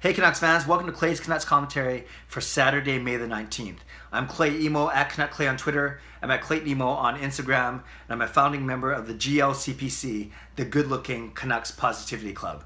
Hey Canucks fans, welcome to Clay's Canucks commentary for Saturday, May the 19th. I'm Clay Emo at Canuck Clay on Twitter. I'm at Clayton Emo on Instagram, and I'm a founding member of the GLCPC, the Good Looking Canucks Positivity Club.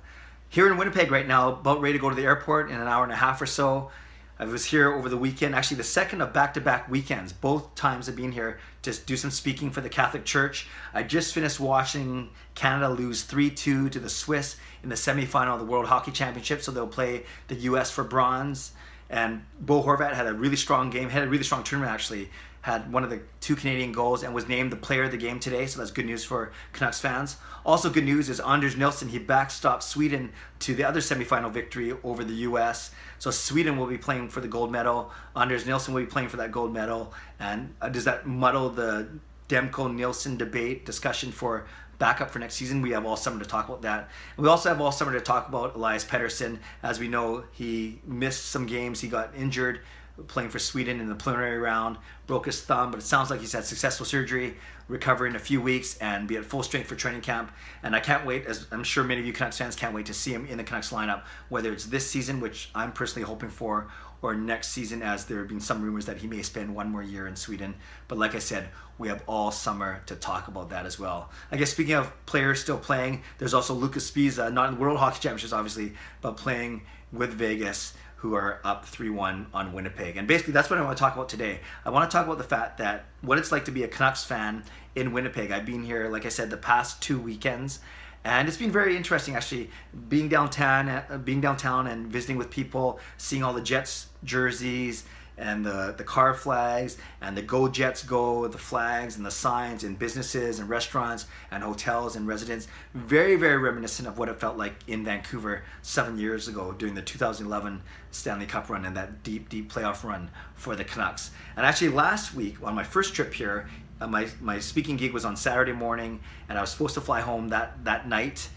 Here in Winnipeg right now, about ready to go to the airport in an hour and a half or so. I was here over the weekend, actually the second of back-to-back weekends. Both times I've been here to do some speaking for the Catholic Church. I just finished watching Canada lose 3-2 to the Swiss in the semifinal of the World Hockey Championship, so they'll play the US for bronze. And Bo Horvat had a really strong game, had a really strong tournament actually, had one of the two Canadian goals and was named the player of the game today, so that's good news for Canucks fans. Also good news is Anders Nilsson, he backstopped Sweden to the other semifinal victory over the US. So Sweden will be playing for the gold medal, Anders Nilsson will be playing for that gold medal, and does that muddle the Demko-Nilsson debate discussion for backup for next season? We have all summer to talk about that. And we also have all summer to talk about Elias Pettersson. As we know, he missed some games, he got injured playing for Sweden in the preliminary round, broke his thumb, but it sounds like he's had successful surgery, recover in a few weeks, and be at full strength for training camp. And I can't wait, as I'm sure many of you Canucks fans can't wait to see him in the Canucks lineup, whether it's this season, which I'm personally hoping for, or next season, as there have been some rumors that he may spend one more year in Sweden. But like I said, we have all summer to talk about that as well. I guess speaking of players still playing, there's also Lucas Spiza, not in the World Hockey Championships obviously, but playing with Vegas, who are up 3-1 on Winnipeg. And basically that's what I want to talk about today. I want to talk about the fact that what it's like to be a Canucks fan in Winnipeg. I've been here, like I said, the past 2 weekends, and it's been very interesting actually being downtown and visiting with people, seeing all the Jets jerseys and the car flags and the Go Jets Go, the flags and the signs in businesses and restaurants and hotels and residents. Very, very reminiscent of what it felt like in Vancouver 7 years ago during the 2011 Stanley Cup run and that deep, deep playoff run for the Canucks. And actually last week on my first trip here, my speaking gig was on Saturday morning, and I was supposed to fly home that night.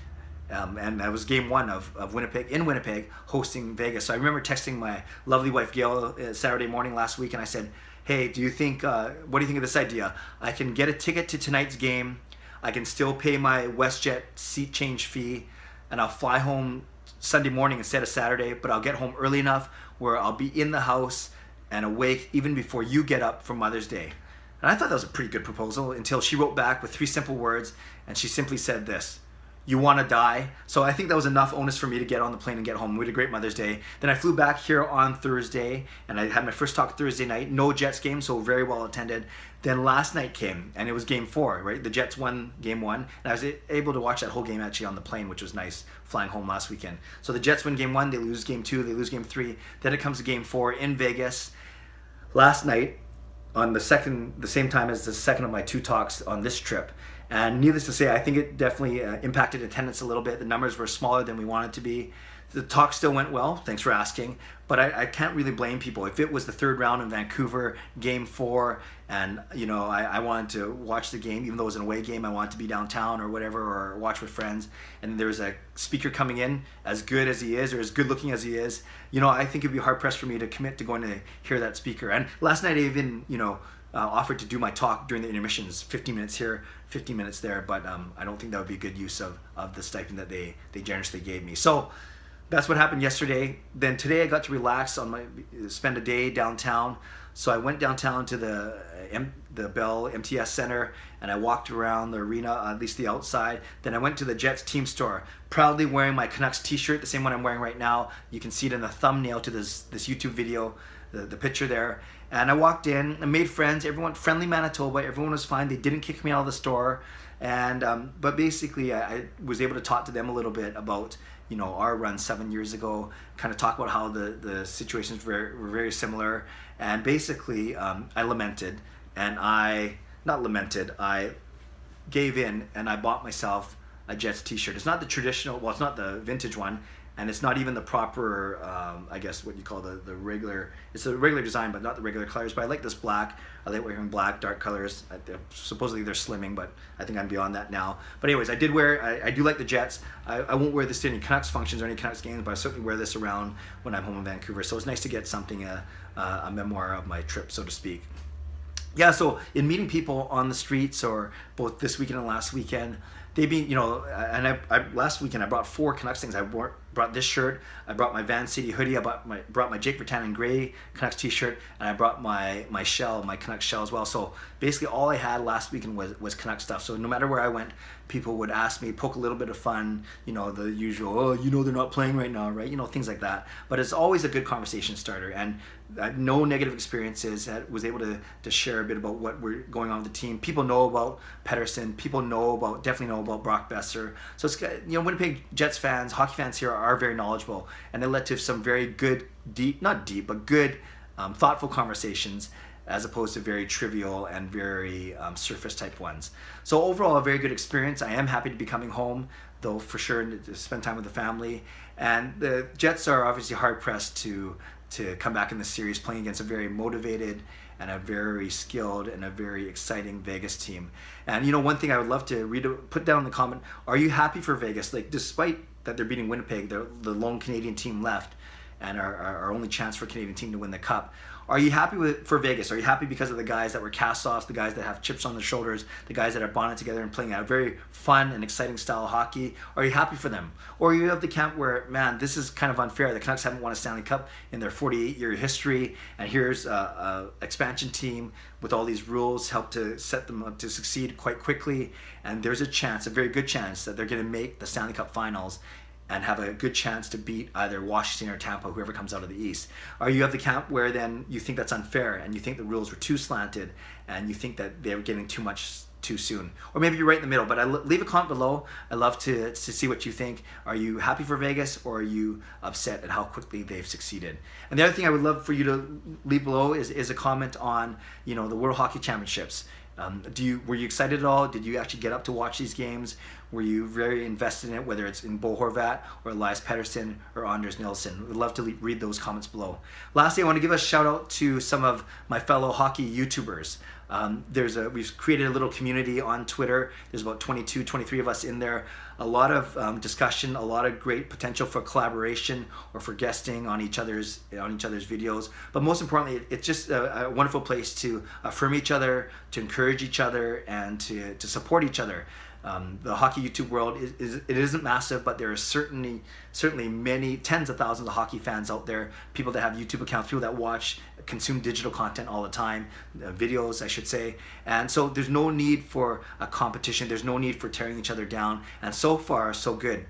And that was game one of Winnipeg hosting Vegas. So I remember texting my lovely wife Gail Saturday morning last week, and I said, hey, what do you think of this idea? I can get a ticket to tonight's game, I can still pay my WestJet seat change fee, and I'll fly home Sunday morning instead of Saturday, but I'll get home early enough where I'll be in the house and awake even before you get up for Mother's Day. And I thought that was a pretty good proposal until she wrote back with 3 simple words, and she simply said this: you want to die? So I think that was enough onus for me to get on the plane and get home. We had a great Mother's Day. Then I flew back here on Thursday, and I had my first talk Thursday night. No Jets game, so very well attended. Then last night came, and it was game 4, right? The Jets won game 1, and I was able to watch that whole game actually on the plane, which was nice, flying home last weekend. So the Jets win game 1, they lose game 2, they lose game 3. Then it comes to game 4 in Vegas. Last night, on the same time as the second of my 2 talks on this trip. And needless to say, I think it definitely impacted attendance a little bit. The numbers were smaller than we wanted to be. The talk still went well, thanks for asking, but I can't really blame people. If it was the 3rd round in Vancouver, game 4, and I wanted to watch the game, even though it was an away game, I wanted to be downtown or whatever, or watch with friends, and there's a speaker coming in, as good as he is, or as good looking as he is, I think it'd be hard pressed for me to commit to going to hear that speaker. And last night I even, offered to do my talk during the intermissions, 15 minutes here, 15 minutes there, but I don't think that would be a good use of the stipend that they generously gave me. So that's what happened yesterday. Then today I got to relax spend a day downtown. So I went downtown to the Bell MTS Center, and I walked around the arena, at least the outside. Then I went to the Jets team store, proudly wearing my Canucks t-shirt, the same one I'm wearing right now. You can see it in the thumbnail to this YouTube video, the picture there. And I walked in and made friends. Everyone, friendly Manitoba, everyone was fine. They didn't kick me out of the store. And but basically I was able to talk to them a little bit about our run 7 years ago, kind of talk about how the situations were very similar. And basically I lamented, and I gave in, and I bought myself a Jets t-shirt. It's not the traditional, well, it's not the vintage one, and it's not even the proper, I guess what you call the regular, it's a regular design, but not the regular colors. But I like this black. I like wearing black, dark colors. Supposedly they're slimming, but I think I'm beyond that now. But anyways, I do like the Jets. I won't wear this to any Canucks functions or any Canucks games, but I certainly wear this around when I'm home in Vancouver. So it's nice to get something, a memoir of my trip, so to speak. Yeah, so in meeting people on the streets, or both this weekend and last weekend, they've been, and last weekend I brought 4 Canucks things. I brought brought this shirt, I brought my Van City hoodie, I brought my Jake Virtanen gray Canucks t-shirt, and I brought my Canucks shell as well. So basically all I had last weekend was Canucks stuff. So no matter where I went, people would ask me, poke a little bit of fun, you know, the usual, oh, you know, they're not playing right now, right? You know, things like that. But it's always a good conversation starter, and no negative experiences. I was able to share a bit about what we're going on with the team. People know about Pettersson. People definitely know about Brock Besser. So it's, you know, Winnipeg Jets fans, hockey fans here are very knowledgeable, and they led to some very good, not deep, but good, thoughtful conversations, as opposed to very trivial and very surface type ones. So overall, a very good experience. I am happy to be coming home, though, for sure, to spend time with the family. And the Jets are obviously hard pressed to come back in the series, playing against a very motivated and a very skilled and a very exciting Vegas team. And you know, one thing I would love to put down in the comment: are you happy for Vegas? Like, despite that they're beating Winnipeg, they're the lone Canadian team left, and our only chance for a Canadian team to win the cup. Are you happy for Vegas? Are you happy because of the guys that were cast-offs, the guys that have chips on their shoulders, the guys that are bonded together and playing a very fun and exciting style of hockey? Are you happy for them? Or you have the camp where, man, this is kind of unfair. The Canucks haven't won a Stanley Cup in their 48-year history, and here's a expansion team with all these rules help to set them up to succeed quite quickly, and there's a chance, a very good chance, that they're going to make the Stanley Cup Finals and have a good chance to beat either Washington or Tampa, whoever comes out of the East. Or you have the camp where then you think that's unfair, and you think the rules were too slanted, and you think that they were getting too much too soon. Or maybe you're right in the middle, but leave a comment below. I love to see what you think. Are you happy for Vegas, or are you upset at how quickly they've succeeded? And the other thing I would love for you to leave below is a comment on, you know, the World Hockey Championships. Were you excited at all? Did you actually get up to watch these games? Were you very invested in it, whether it's in Bo Horvat or Elias Pettersson or Anders Nilsson? We'd love to read those comments below. Lastly, I want to give a shout out to some of my fellow hockey YouTubers. We've created a little community on Twitter. There's about 22, 23 of us in there. A lot of discussion, a lot of great potential for collaboration or for guesting on each other's videos. But most importantly, it's just a wonderful place to affirm each other, to encourage each other, and to support each other. The hockey YouTube world it isn't massive, but there are certainly many tens of thousands of hockey fans out there, people that have YouTube accounts, people that consume digital content all the time, videos I should say, and so there's no need for a competition, there's no need for tearing each other down, and so far so good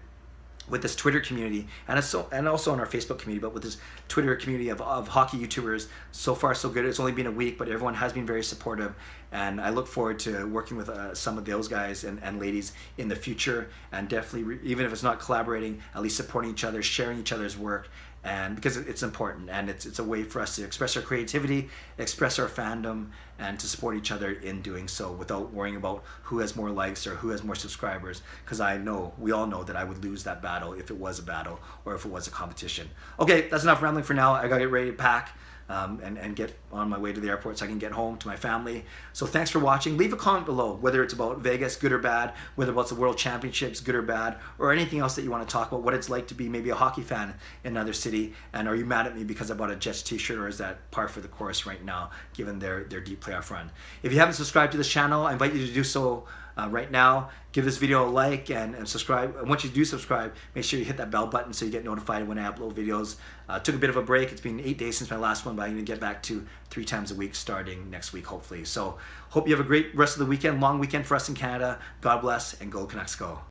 with this Twitter community, and also on our Facebook community, but with this Twitter community of hockey YouTubers, so far so good. It's only been a week, but everyone has been very supportive, and I look forward to working with some of those guys and ladies in the future, and definitely, even if it's not collaborating, at least supporting each other, sharing each other's work, and because it's important, and it's a way for us to express our creativity, express our fandom, and to support each other in doing so without worrying about who has more likes or who has more subscribers, because we all know that I would lose that battle if it was a battle or if it was a competition. Okay, that's enough rambling for now. I gotta get ready to pack and get on my way to the airport so I can get home to my family. So thanks for watching. Leave a comment below, whether it's about Vegas, good or bad, whether it's the World Championships, good or bad, or anything else that you want to talk about, what it's like to be maybe a hockey fan in another city, and are you mad at me because I bought a Jets t-shirt, or is that par for the course right now, given their deep playoff run? If you haven't subscribed to this channel, I invite you to do so right now. Give this video a like and subscribe. And once you do subscribe, make sure you hit that bell button so you get notified when I upload videos. Took a bit of a break. It's been 8 days since my last one, but I'm going to get back to 3 times a week starting next week, hopefully. So hope you have a great rest of the weekend, long weekend for us in Canada. God bless, and go Canucks go.